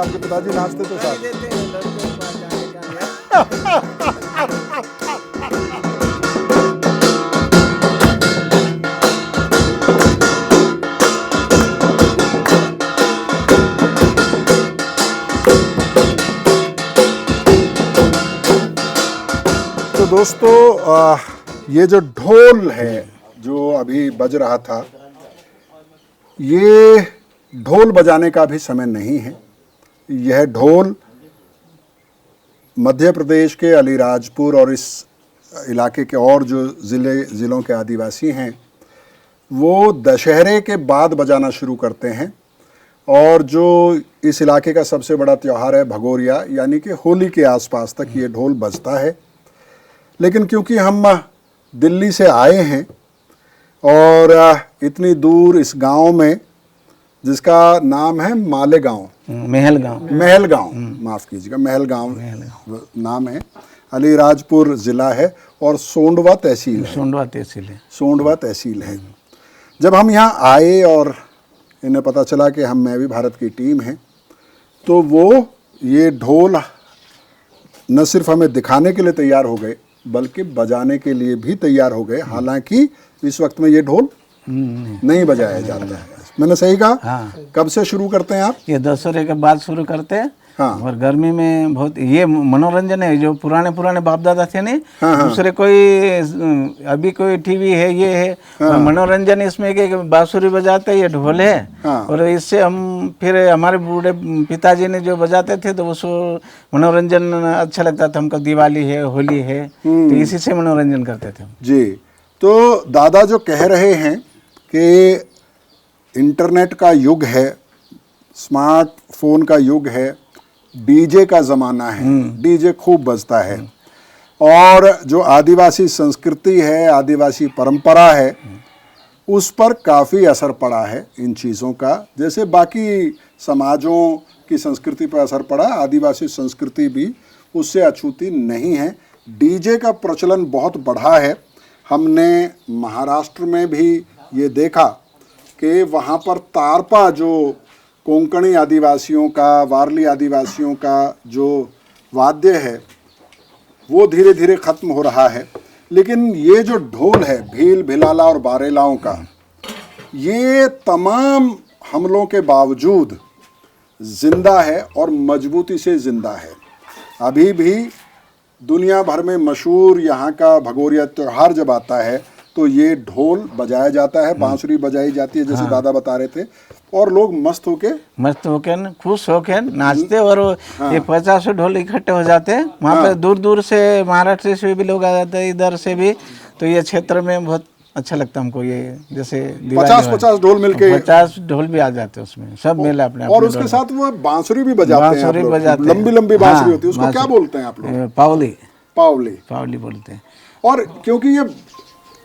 आपके पिताजी नाचते तो साथ? देते हैं लड़कों के पास जाने तो दोस्तों ये जो ढोल है जो अभी बज रहा था, ये ढोल बजाने का भी समय नहीं है। यह ढोल मध्य प्रदेश के अलीराजपुर और इस इलाके के और जो ज़िलों के आदिवासी हैं वो दशहरे के बाद बजाना शुरू करते हैं। और जो इस इलाके का सबसे बड़ा त्यौहार है भगोरिया, यानी कि होली के आसपास तक ये ढोल बजता है। लेकिन क्योंकि हम दिल्ली से आए हैं और इतनी दूर इस गांव में, जिसका नाम है मालेगांव, महलगांव, माफ़ कीजिएगा, महलगांव नाम है, अलीराजपुर ज़िला है और सोंडवा तहसील है। जब हम यहाँ आए और इन्हें पता चला कि मैं भी भारत की टीम है, तो वो ये ढोल न सिर्फ हमें दिखाने के लिए तैयार हो गए बल्कि बजाने के लिए भी तैयार हो गए। हालांकि इस वक्त में ये ढोल नहीं बजाया जाता है। मैंने सही कहा? हाँ। कब से शुरू करते हैं आप? ये दशहरे के बाद शुरू करते हैं। हाँ। और गर्मी में बहुत ये मनोरंजन है, जो पुराने बाप दादा थे नहीं, हाँ। दूसरे कोई अभी कोई टीवी है, ये है। हाँ। और मनोरंजन इसमें कि बांसुरी बजाते, ये ढोल है। हाँ। और इससे हम फिर हमारे बूढ़े पिताजी ने जो बजाते थे तो उसको मनोरंजन अच्छा लगता था हमको। दिवाली है, होली है, तो इसी से मनोरंजन करते थे जी। तो दादा जो कह रहे हैं कि इंटरनेट का युग है, स्मार्टफोन का युग है, डीजे का ज़माना है, डीजे खूब बजता है और जो आदिवासी संस्कृति है, आदिवासी परंपरा है, उस पर काफ़ी असर पड़ा है इन चीज़ों का। जैसे बाकी समाजों की संस्कृति पर असर पड़ा, आदिवासी संस्कृति भी उससे अछूती नहीं है। डीजे का प्रचलन बहुत बढ़ा है। हमने महाराष्ट्र में भी ये देखा कि वहाँ पर तारपा, जो कोंकणी आदिवासियों का, वारली आदिवासियों का जो वाद्य है, वो धीरे धीरे ख़त्म हो रहा है। लेकिन ये जो ढोल है भील, भिलाला और बारेलाओं का, ये तमाम हमलों के बावजूद ज़िंदा है और मजबूती से ज़िंदा है। अभी भी दुनिया भर में मशहूर यहाँ का भगोरिया त्यौहार जब आता है तो ये ढोल बजाया जाता है, बांसुरी बजाई जाती है, जैसे दादा बता रहे थे, और लोग मस्त होके खुश होके नाचते। और ये 50 ढोल इकट्ठे हो जाते हैं वहाँ पे। दूर दूर से, महाराष्ट्र से भी लोग आ जाते हैं, इधर से भी। तो ये क्षेत्र में बहुत अच्छा लगता है हमको। ये जैसे 50 ढोल मिलके, 50 ढोल भी आ जाते हैं उसमें, सब मिले अपने। और उसके साथ वो बांसुरी भी बजाते हैं, लंबी लंबी बांसुरी होती है, उसको क्या बोलते हैं आप लोग? पावली बोलते हैं। और क्योंकि ये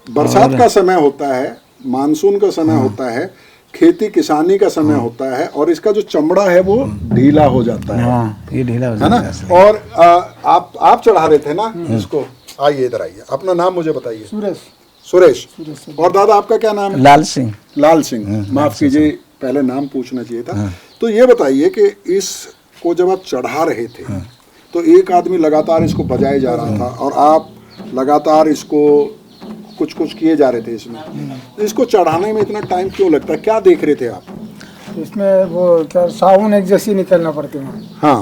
बरसात का समय होता है, मानसून का समय होता है, खेती किसानी का समय होता है, और इसका जो चमड़ा है वो ढीला हो जाता है। ये ढीला हो जाता है ना। और आप चढ़ा रहे थे ना इसको? आइए इधर आइए, अपना नाम मुझे बताइए। सुरेश। और दादा आपका क्या नाम है? लाल सिंह। माफ कीजिए, पहले नाम पूछना चाहिए था। तो ये बताइए कि इसको जब आप चढ़ा रहे थे तो एक आदमी लगातार इसको बजाए जा रहा था और आप लगातार इसको कुछ किए जा रहे थे इसमें। इसको चढ़ाने में इतना टाइम क्यों लगता है? क्या देख रहे थे आप इसमें? वो क्या साबुन एक जैसी निकलना पड़ती है। हाँ।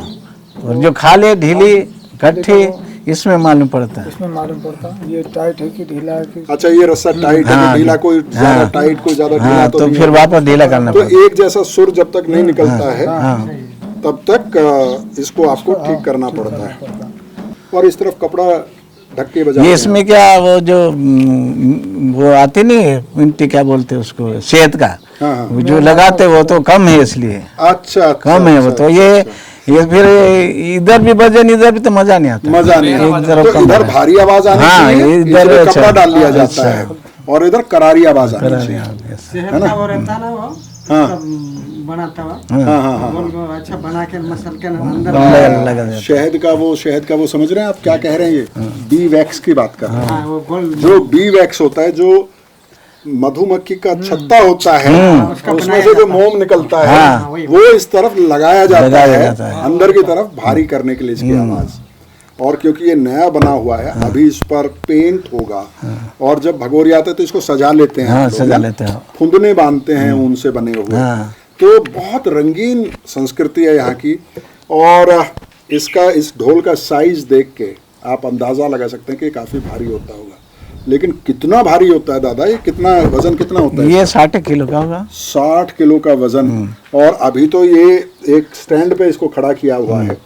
और जो खाले ढीली गट्ठी, इसमें मालूम पड़ता है। इसमें मालूम पड़ता है ये टाइट है कि ढीला है कि। अच्छा, ये रस्सा टाइट है, ढीला, कोई ज्यादा टाइट, कोई ज्यादा ढीला, तो फिर वापस ढीला करना पड़ता है। तो एक जैसा सुर जब तक नहीं निकलता है तब तक इसको आपको ठीक करना पड़ता है। और इस तरफ कपड़ा ढक के बजाते हैं। इसमें क्या वो आती नहीं है मिट्टी, क्या बोलते हैं उसको, सेहत का। हाँ। जो लगाते वो तो कम है, इसलिए अच्छा कम है वो। तो ये फिर इधर भी बजन, इधर भी तो मजा नहीं आता। तो इधर भारी आवाज आनी चाहिए, इधर कपड़ा डाल लिया जाता है, और इधर करारी आवाज आनी चाहिए, है ना? बनाता हुआ अच्छा बना के मसल के अंदर शहद का वो समझ रहे हैं आप क्या कह रहे हैं? ये बी वैक्स की बात कर रहे हैं। जो बी वैक्स होता है, जो मधुमक्खी का छत्ता होता है, उसमें से जो मोम निकलता है वो इस तरफ लगाया जाता है अंदर की तरफ भारी करने के लिए इसकी आवाज। और क्योंकि ये नया बना हुआ है, अभी इस पर पेंट होगा, और जब भगोरी आते हैं तो इसको सजा लेते हैं, सजा लेते हैं, फुंदने बांधते हैं ऊन से बने हुए। तो बहुत रंगीन संस्कृति है यहाँ की। और इसका इस ढोल का साइज देख के आप अंदाजा लगा सकते हैं कि काफी भारी होता होगा। लेकिन कितना भारी होता है दादा, ये कितना वजन कितना होता है? ये 60 किलो का होगा। 60 किलो का वजन। और अभी तो ये एक स्टैंड पे इसको खड़ा किया हुआ है,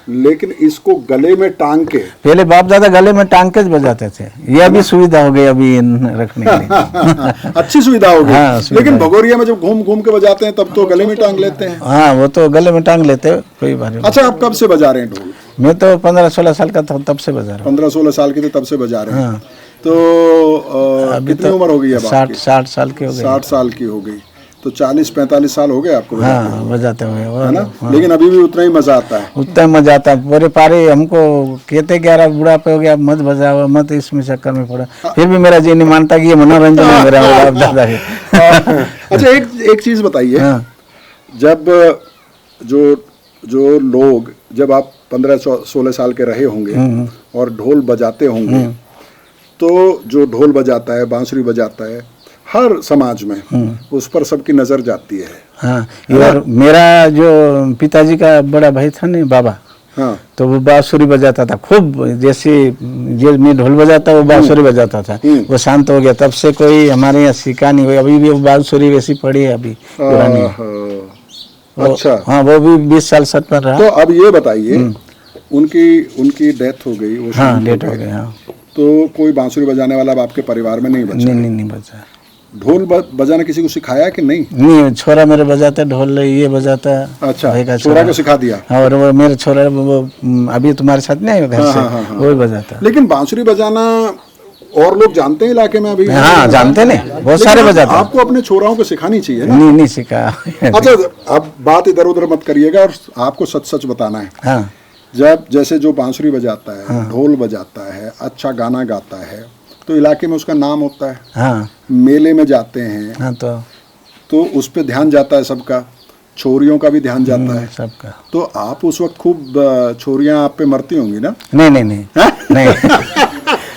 लेकिन इसको गले में टांग के, पहले बाप दादा गले में टांग के बजाते थे, ये अभी सुविधा हो गई अभी रखने के लिए। अच्छी सुविधा हो गई। हाँ, लेकिन भगोरिया में जब घूम घूम के बजाते हैं तब तो गले में टांग लेते हैं। हाँ, वो तो गले में टांग लेते हैं, कोई बात नहीं। अच्छा, आप कब से बजा रहे हैं ढोल? मैं तो 15-16 साल का था, तब से बजा रहा हूँ। 15-16 साल के थे तब से बजा रहे हैं। तो कितनी उम्र हो गई अब आपकी? 60 साल की हो गई। 60 साल की हो गई, तो 40-45 साल हो गए आपको बजाते हुए, है ना? लेकिन अभी भी उतना ही मजा आता है। उतना मजा आता है। पूरे पारे हमको कहते कि यार बूढ़ा पे हो गया, मत बजाओ, मत इसमें चक्कर में पड़ा। फिर भी मेरा जी नहीं मानता कि ये मनोरंजन है मेरा बाप दादा है। अच्छा, एक चीज बताइए, जब जो लोग, जब आप 15-16 साल के रहे होंगे और ढोल बजाते होंगे, तो जो ढोल बजाता है, बांसुरी बजाता है, हर समाज में उस पर सबकी नजर जाती है। हाँ, और मेरा जो पिताजी का बड़ा भाई था ना बाबा, हाँ, तो वो बांसुरी बजाता था खूब। जैसे मैं ढोल बजाता वो बांसुरी बजाता था। वो शांत हो गया, तब से कोई हमारे यहाँ सीखा नहीं हुई। अभी भी वो बांसुरी वैसी पड़ी है अभी पुरानी। अच्छा, हाँ, वो भी 20 साल सत पर रहा। तो अब ये बताइए, उनकी डेथ हो गई, वो हाँ, डेथ हो गई। हाँ, तो कोई बांसुरी बजाने वाला अब आपके परिवार में नहीं बचा? नहीं बचा। ढोल बजाना किसी को सिखाया कि नहीं? नहीं, छोरा मेरे बजाता ढोल, ये बजाता। अच्छा, छोरा को सिखा दिया। और वो मेरे छोरा वो अभी तुम्हारे साथ नहीं घर से, वो ही बजाता। लेकिन बांसुरी बजाना और लोग जानते हैं इलाके में अभी? हाँ, जानते नहीं, बहुत सारे बजाते। आपको अपने छोराओं को सिखानी चाहिए ना? नहीं सिखा। अच्छा, अब बात इधर उधर मत करिएगा और आपको सच बताना है। हाँ, जब जैसे जो बांसुरी बजाता है, ढोल बजाता है, अच्छा गाना गाता है, तो इलाके में उसका नाम होता है। हाँ, मेले में जाते हैं, हाँ, तो उस पे ध्यान जाता है सबका, छोरियों का भी ध्यान जाता है सबका। तो आप उस वक्त खूब छोरियां आप पे मरती होंगी ना? नहीं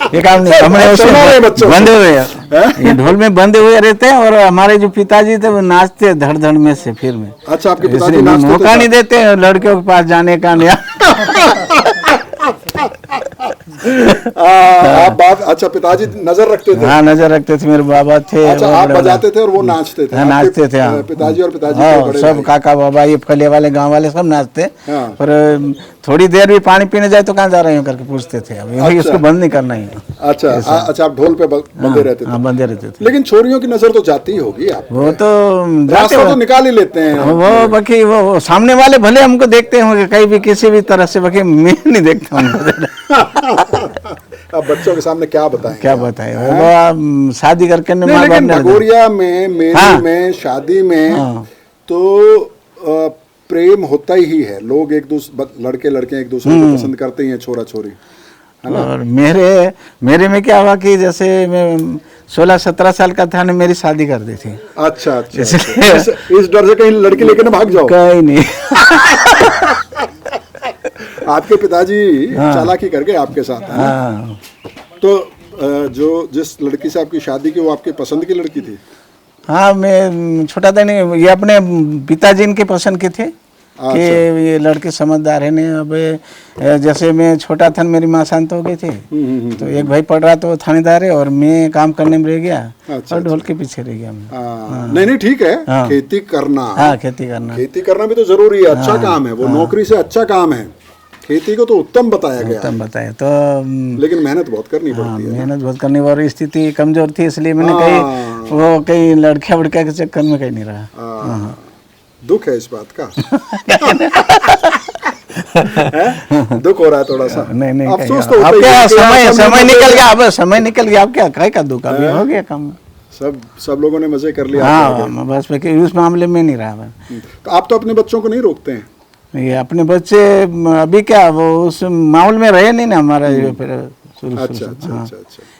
ये काम नहीं, हमारे उसमें बंधे हुए हैं, ये ढोल में बंधे हुए रहते हैं। और हमारे जो पिताजी थे वो नाचते धड़ धड़ में से फिर में। अच्छा, आपके पिताजी नाचते? मौका नहीं देते लड़कियों के पास जाने का। आप बात, अच्छा, पिताजी नजर रखते थे? हाँ, नजर रखते थे, मेरे बाबा थे। अच्छा, आप बजाते थे और वो नाचते थे? हाँ, नाचते थे। हाँ, पिताजी और पिताजी के सब काका बाबा, ये फले वाले गांव वाले सब नाचते। पर थोड़ी देर भी पानी पीने जाए तो कहाँ जा रहे हो करके पूछते थे। अभी उसको बंद नहीं करना ही। अच्छा, आप ढोल पे बंधे रहते थे? हाँ, बंधे रहते थे। लेकिन छोरियों की नजर तो जाती ही होगी आप? वो तो रास्ता तो निकाल ही लेते हैं वो। बाकी वो सामने वाले भले हमको देखते होंगे कहीं भी किसी भी तरह से, बाकी मैं नहीं देखता उनको। अब बच्चों के सामने क्या बताएं? वो शादी करके लेकिन भगोरिया में, मेले में, शादी में तो प्रेम होता ही है। लोग एक दूसरे, लड़के एक दूसरे को पसंद करते ही हैं, छोरा छोरी, है ना? और मेरे में क्या हुआ कि जैसे मैं 16-17 साल का था ना, मेरी शादी कर दी थी। अच्छा, इस डर से कहीं लड़की लेके ना भाग जाओ? कहीं नहीं। आपके पिताजी चालाकी कर गए आपके साथ, है ना? तो जिस लड़की से आपकी शादी की, वो आपके पसंद की लड़की थी? हाँ, मैं छोटा था नहीं, ये अपने पिताजी इनके पसंद के थे कि ये लड़के समझदार है। नहीं, अब जैसे मैं छोटा था, मेरी माँ शांत हो गई थी, तो एक भाई पढ़ रहा तो वो थानेदार है और मैं काम करने में रह गया। और ढोल के पीछे रह गया मैं। नहीं, ठीक है। खेती करना, हाँ, खेती करना भी तो जरूरी है, अच्छा काम है वो। नौकरी से अच्छा काम है। खेती को तो उत्तम बताया गया, उत्तम बताया। तो लेकिन मेहनत बहुत करनी पड़ती है। मेहनत बहुत करनी, और स्थिति कमजोर थी, इसलिए मैंने कहीं लड़किया वड़किया के चक्कर में कहीं नहीं रहा। दुख है इस बात का। दुख हो रहा है थोड़ा सा? नहीं, अफसोस तो समय निकल गया। अब समय निकल गया, अब क्या कहे का दुख, अभी हो गया काम। सब लोगों ने मजे कर लिया। हाँ, बस उस मामले में नहीं रहा। तो आप तो अपने बच्चों को नहीं रोकते हैं? ये अपने बच्चे अभी क्या, वो उस माहौल में रहे नहीं ना हमारा। फिर अच्छा।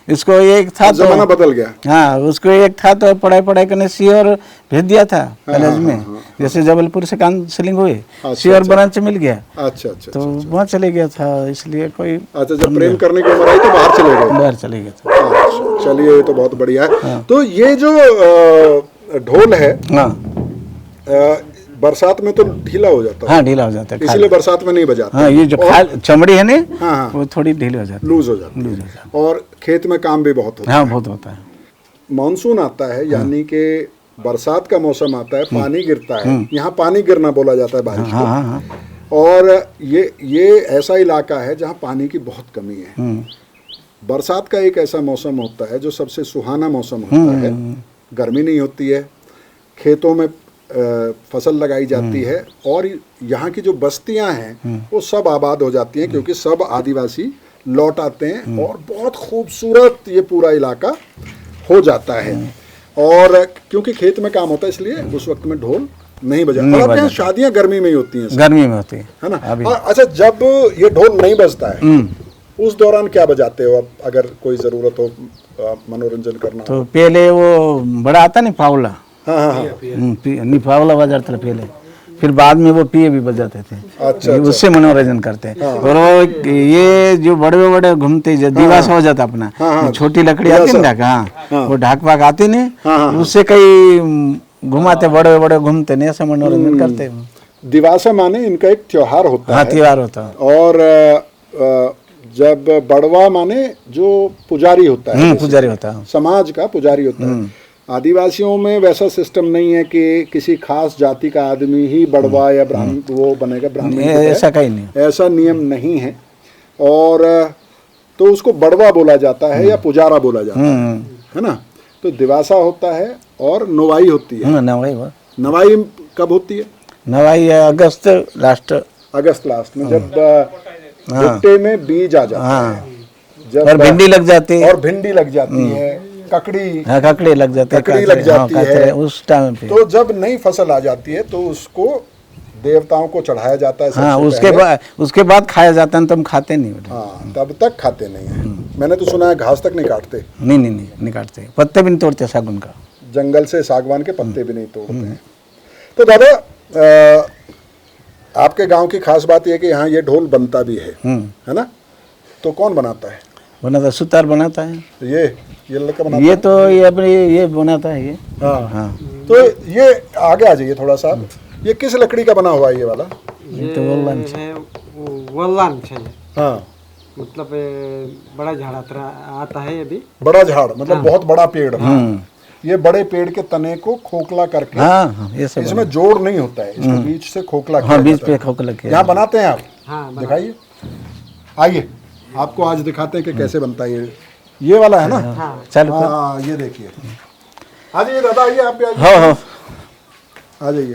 इसको एक था तो जमाना बदल गया। हाँ, उसको एक था तो पढ़ाई करने सीहोर भेज दिया था कॉलेज में। जैसे जबलपुर से काउंसलिंग हुई, सीहोर ब्रांच मिल गया, अच्छा अच्छा तो वहाँ चले गया था। इसलिए कोई अच्छा, जब प्रेम करने की उम्र आई तो बाहर चले गए। बाहर चले गया था। अच्छा, चलिए ये तो बहुत बढ़िया है। तो ये जो ढोल है, हाँ बरसात में तो ढीला हो जाता है, हाँ, ढीला हो जाता है, इसलिए बरसात में नहीं बजाते। हाँ, ये जो चमड़ी है ना, हाँ, वो थोड़ी ढीली हो जाती लूज हो जाती है। और खेत में काम भी बहुत होता है। हाँ, बहुत होता है। मानसून आता है, यानी कि बरसात का मौसम आता है, पानी गिरता है। यहाँ पानी गिरना बोला जाता है बारिश को। हाँ हाँ, और ये ऐसा इलाका है जहाँ पानी की बहुत कमी है। बरसात का एक ऐसा मौसम होता है जो सबसे सुहाना मौसम होता है। गर्मी नहीं होती है, खेतों में फसल लगाई जाती है, और यहाँ की जो बस्तियां हैं वो सब आबाद हो जाती हैं, क्योंकि सब आदिवासी लौट आते हैं और बहुत खूबसूरत ये पूरा इलाका हो जाता है। और क्योंकि खेत में काम होता है, इसलिए उस वक्त में ढोल नहीं बजाते। और आपके यहाँ शादियां गर्मी में ही होती हैं? गर्मी में होती है ना। और अच्छा, जब ये ढोल नहीं बजता है उस दौरान क्या बजाते हो आप, अगर कोई जरूरत हो मनोरंजन करना? तो पहले वो बड़ा आता नहीं फावला, हाँ हाँ, नहीं फावला बजाते थे पहले, फिर बाद में वो पिए भी बजाते थे। अच्छा, उससे मनोरंजन करते हैं। और वो ये जो बड़े बड़े घूमते दिवासा हो जाता अपना, छोटी लकड़ी आती है ना, हाँ, वो ढाक पाक आती नहीं, उससे कई घुमाते, बड़े बड़े घूमते नहीं, ऐसा मनोरंजन करते हैं। दिवासा माने इनका एक त्योहार होता है। त्योहार होता है। और जब बड़वा माने जो पुजारी होता है, पुजारी होता है, समाज का पुजारी होता है। आदिवासियों में वैसा सिस्टम नहीं है कि किसी खास जाति का आदमी ही बड़वा या ब्राह्मण वो बनेगा, ब्राह्मण ऐसा कहीं नहीं, ऐसा नियम नहीं है। और तो उसको बड़वा बोला जाता है या पुजारा बोला जाता है ना। तो दिवासा होता है और नवाई होती है। नवाई कब होती है? नवाई अगस्त लास्ट में, जब भुट्टे में बीज आ जाता है, जब और भिंडी लग जाती है, ककड़ी लग जाती है उस टाइम पे। तो जब नई फसल आ जाती है तो उसको देवताओं को चढ़ाया जाता है। हाँ, उसके बाद खाया जाता है, तो हम खाते नहीं। हाँ, तब तक खाते नहीं है। मैंने तो सुना है घास तक नहीं काटते। नहीं काटते, पत्ते भी नहीं तोड़ते सागवान का। जंगल से सागवान के पत्ते भी नहीं तोड़ते हैं। तो दादा, आपके गांव की खास बात यह कि यहाँ ये ढोल बनता भी है ना। तो कौन बनाता है? बनाता सुतार बनाता है। ये लड़का बनाता ये तो ये अपने ये बनाता है ये। हाँ। तो ये आगे आ जाइए थोड़ा सा। ये किस लकड़ी का बना हुआ है ये वाला? ये तो वल्लान है। हाँ, मतलब बड़ा झाड़ आता है। ये भी बड़ा झाड़ मतलब बहुत बड़ा पेड़। ये बड़े पेड़ के तने को खोखला करके, ये सब इसमें जोड़ नहीं होता है, इसके बीच से खोखला किया बीच पे खोखला किया। यहाँ बनाते हैं आप? हाँ, दिखाइए, आइए आपको आज दिखाते हैं कि कैसे बनता है ये वाला है ना। चलो, हाँ, ये देखिए। आ जाइए दादा, आइए आप भी आइए। आ जाइए।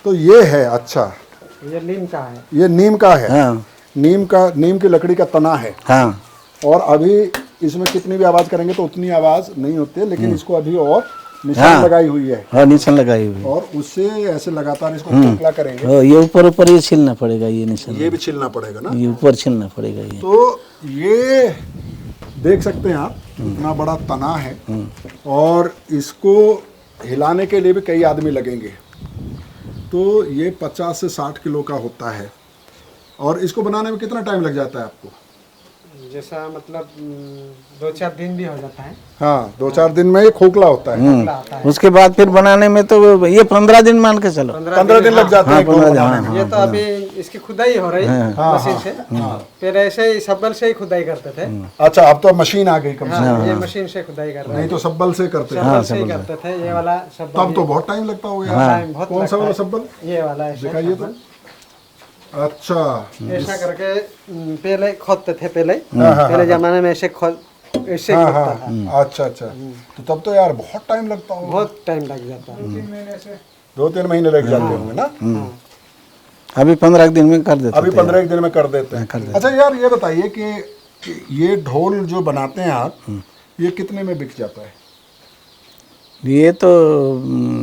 तो ये है, अच्छा, ये नीम का है। ये नीम का है। नीम की लकड़ी का तना है। हाँ। और अभी इसमें कितनी भी आवाज करेंगे तो उतनी आवाज नहीं होती है, लेकिन इसको अभी और निशान लगाई हुई है। हाँ, निशान लगाई हुई है। और उससे ऐसे लगातार इसको खोखला करेंगे। ये ऊपर ये छिलना पड़ेगा, ये निशान, ये भी छिलना पड़ेगा ना, ये ऊपर छिलना पड़ेगा ये। तो ये देख सकते हैं आप, इतना बड़ा तना है और इसको हिलाने के लिए भी कई आदमी लगेंगे। तो ये 50 से 60 किलो का होता है। और इसको बनाने में कितना टाइम लग जाता है आपको? जैसा मतलब 2-4 दिन भी हो जाता है। हाँ, 2-4 दिन में ये खोखला होता है। उसके बाद फिर बनाने में तो ये 15 दिन मान के चलो, 15 दिन लग जाते हैं। 15 दिन। ये तो अभी इसकी खुदाई हो रही है मशीन से। फिर ऐसे ही सब्बल से ही खुदाई करते थे। अच्छा, अब तो मशीन आ गई कम से कम। ये मशीन से खुदाई कर रहे हैं, नहीं तो सब्बल से करते थे। सब्बल से ही करते थे। ये वाला सब्बल तब तो बहुत टाइम लगता होगा यार। कौन सा वाला सब्बल? ये वाला दिखाइए तो। अच्छा, ऐसा करके पहले खोदते थे। पहले जमाने में ऐसे ऐसे खोदता था। अच्छा, तो तब तो यार बहुत टाइम लगता होगा। बहुत टाइम लग जाता है। 2-3 महीने लग जाते होंगे ना। अभी 15 दिन में कर देते। अभी 15 दिन में कर देते हैं। अच्छा यार, ये बताइए कि ये ढोल जो बनाते हैं आप, ये कितने में बिक जाता है? ये तो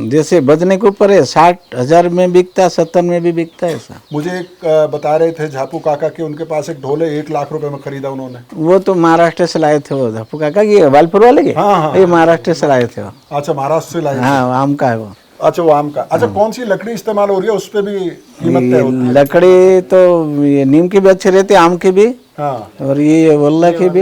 जैसे बजने के ऊपर है, 60,000 में बिकता है, 70 में भी बिकता है ऐसा। मुझे एक बता रहे थे झापू काका कि उनके पास एक ढोल है 1 लाख रुपए में खरीदा उन्होंने। वो तो महाराष्ट्र से लाए थे वो धापू काका, ये वालपुर वाले के। हाँ, हाँ, ये महाराष्ट्र से लाए थे वो। अच्छा, महाराष्ट्र से लाए थे। हाँ, आम का है वो। अच्छा, वो आम का। अच्छा, कौन सी लकड़ी इस्तेमाल हो रही है, उस पे भी कीमत तय होती है? लकड़ी तो ये नीम की भी अच्छी रहती है, आम की भी, हाँ, और ये वल्ला की भी।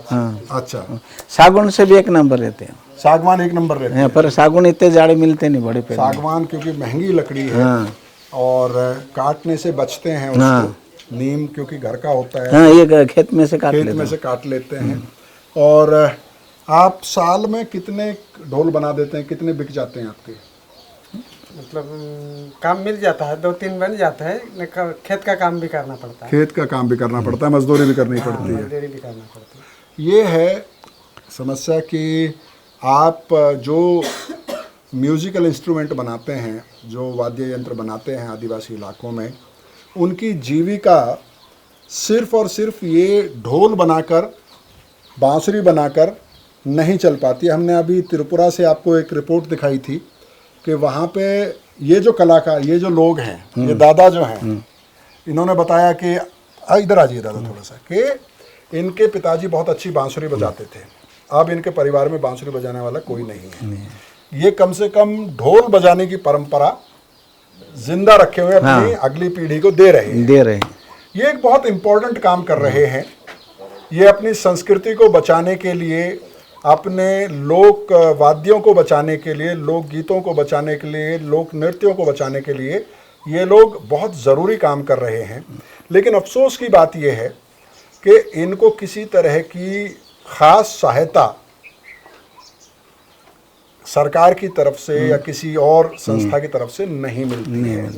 हाँ, अच्छा। सागौन से भी एक नंबर रहते हैं। सागवान 1 नंबर रहती है। यहाँ पर सागौन इतने जाड़े मिलते नहीं बड़े पेड़ में। सागवान क्योंकि महंगी लकड़ी है हाँ और काटने से बचते हैं उसको। हाँ। नीम क्योंकि घर का होता है, हाँ, ये खेत में से काट खेत लेते में हैं। से काट लेते हैं। और आप साल में कितने ढोल बना देते हैं, कितने बिक जाते हैं आपके? मतलब काम मिल जाता है, 2-3 बन जाता है, लेकिन खेत का काम भी करना पड़ता है, खेत का काम भी करना पड़ता है, मजदूरी भी करनी पड़ती है। मजदूरी भी करना पड़ता है। ये है समस्या कि आप जो म्यूज़िकल इंस्ट्रूमेंट बनाते हैं, जो वाद्य यंत्र बनाते हैं आदिवासी इलाकों में, उनकी जीविका सिर्फ और सिर्फ ये ढोल बनाकर, बांसुरी बनाकर नहीं चल पाती। हमने अभी त्रिपुरा से आपको एक रिपोर्ट दिखाई थी कि वहाँ पे ये जो कलाकार, ये जो लोग हैं, ये दादा जो हैं, इन्होंने बताया कि इधर आ जाइए दादा थोड़ा सा, कि इनके पिताजी बहुत अच्छी बांसुरी बजाते थे। अब इनके परिवार में बांसुरी बजाने वाला कोई नहीं है। ये कम से कम ढोल बजाने की परंपरा जिंदा रखे हुए अपनी अगली पीढ़ी को दे रहे हैं। ये एक बहुत इम्पोर्टेंट काम कर रहे हैं। ये अपनी संस्कृति को बचाने के लिए, अपने लोक वाद्यों को बचाने के लिए, लोक गीतों को बचाने के लिए, लोक नृत्यों को बचाने के लिए ये लोग बहुत ज़रूरी काम कर रहे हैं। लेकिन अफसोस की बात यह है कि इनको किसी तरह की ख़ास सहायता सरकार की तरफ से या किसी और संस्था की तरफ से नहीं मिलती है।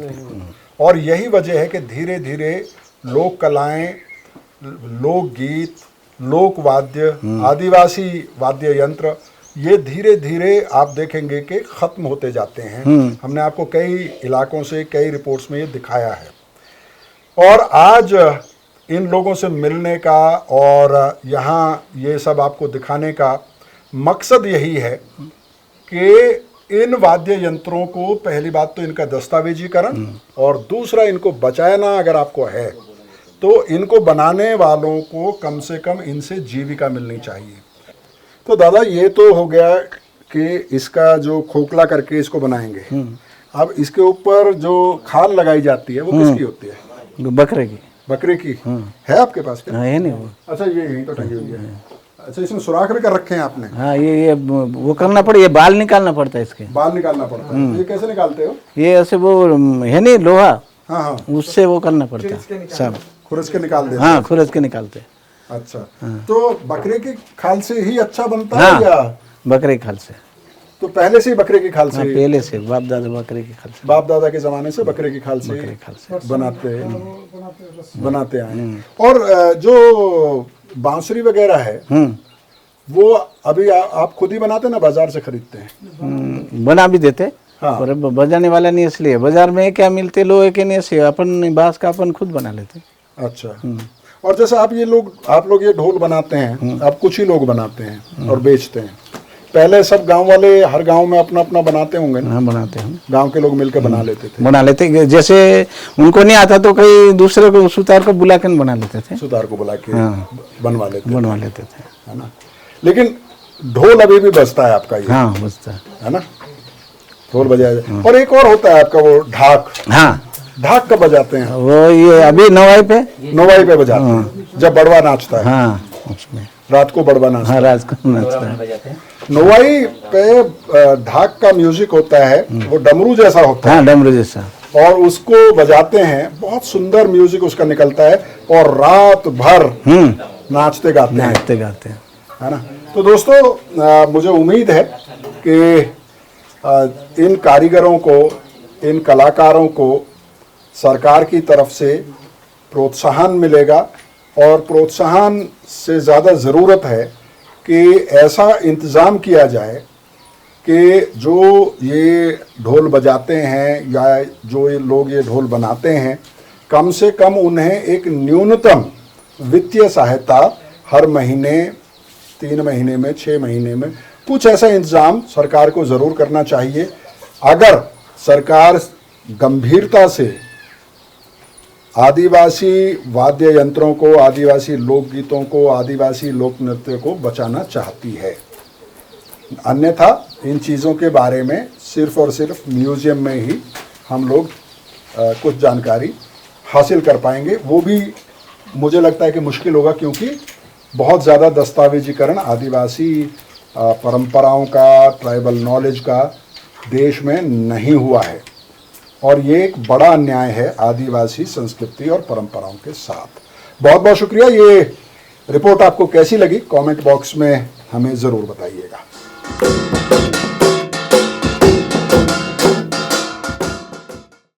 और यही वजह है कि धीरे धीरे लोक कलाएं, लोकगीत, लोक वाद्य, आदिवासी वाद्य यंत्र, ये धीरे धीरे आप देखेंगे कि ख़त्म होते जाते हैं। हमने आपको कई इलाकों से, कई रिपोर्ट्स में ये दिखाया है। और आज इन लोगों से मिलने का और यहाँ ये सब आपको दिखाने का मकसद यही है कि इन वाद्य यंत्रों को, पहली बात तो इनका दस्तावेजीकरण, और दूसरा इनको बचाना अगर आपको है तो इनको बनाने वालों को कम से कम इनसे जीविका मिलनी चाहिए। तो दादा ये तो हो गया कि इसका जो खोखला करके इसको बनाएंगे। अब इसके ऊपर जो खाल लगाई जाती है वो किसकी होती है? बकरे की। बकरे की है आपके पास क्या? हाँ, है नहीं वो। अच्छा, ये यहीं तो टंगी हुई है। अच्छा, इसमें सुराख भी कर रखे हैं आपने? हाँ, ये वो करना पड़े, ये बाल निकालना पड़ता है इसके। बाल निकालना पड़ता है। ये कैसे निकालते हो? ये ऐसे वो है नहीं लोहा, हाँ हाँ, उससे वो करना पड़ता है सब। खुरस के निकाल देते? हाँ, खुरस के निकालते हैं। अच्छा, तो बकरे की खाल से ही अच्छा बनता हाँ, है या? बकरे की खाल से। तो पहले से ही बकरे की खाल से? हाँ, पहले से बाप दादा बकरे की खाल से। बाप दादा के जमाने से बकरे की खाल से बनाते आए। और जो बांसुरी वगैरह है वो अभी आप खुद ही बनाते ना बाजार से खरीदते हैं? बना भी देते। हाँ। पर बजाने वाला नहीं, इसलिए बाजार में क्या मिलते लोहे के नहीं, से अपन बांस का अपन खुद बना लेते। अच्छा। और जैसे आप लोग ये ढोल बनाते हैं, आप कुछ ही लोग बनाते हैं और बेचते हैं। पहले सब गांव वाले हर गांव में अपना अपना बनाते होंगे ना? हाँ, बनाते हैं। गांव के लोग मिलकर बना लेते थे। बना लेते, जैसे उनको नहीं आता तो कई दूसरे को सुतार को बुला के बना लेते थे। सुतार को बुला के बनवा लेते थे, है ना? लेकिन ढोल अभी भी बजता है आपका ये? हाँ, बजता है ना? ढोल बजाया जाए। और एक और होता है आपका वो ढाक। हाँ, ढाक कब बजाते हैं? वो ये अभी नवाई पे बजाते हैं जब बड़वा नाचता है। हाँ, उसमें रात को बड़वा नाचता है। हाँ, रात को नाचता है। नवाई पे ढाक का म्यूजिक होता है, वो डमरू जैसा होता है। हाँ, डमरू जैसा। और उसको बजाते हैं, बहुत सुंदर म्यूजिक उसका निकलता है और रात भर नाचते गाते हैं, है ना? तो दोस्तों, मुझे उम्मीद है कि इन कारीगरों को, इन कलाकारों को सरकार की तरफ से प्रोत्साहन मिलेगा। और प्रोत्साहन से ज़्यादा ज़रूरत है कि ऐसा इंतज़ाम किया जाए कि जो ये ढोल बजाते हैं या जो ये लोग ये ढोल बनाते हैं, कम से कम उन्हें एक न्यूनतम वित्तीय सहायता हर महीने, 3 महीने में, 6 महीने में कुछ ऐसा इंतजाम सरकार को जरूर करना चाहिए। अगर सरकार गंभीरता से आदिवासी वाद्य यंत्रों को, आदिवासी लोकगीतों को, आदिवासी लोक नृत्य को बचाना चाहती है, अन्यथा इन चीज़ों के बारे में सिर्फ और सिर्फ म्यूजियम में ही हम लोग कुछ जानकारी हासिल कर पाएंगे। वो भी मुझे लगता है कि मुश्किल होगा, क्योंकि बहुत ज़्यादा दस्तावेजीकरण आदिवासी परंपराओं का, ट्राइबल नॉलेज का देश में नहीं हुआ है, और ये एक बड़ा अन्याय है आदिवासी संस्कृति और परंपराओं के साथ। बहुत बहुत शुक्रिया। ये रिपोर्ट आपको कैसी लगी कमेंट बॉक्स में हमें ज़रूर बताइएगा।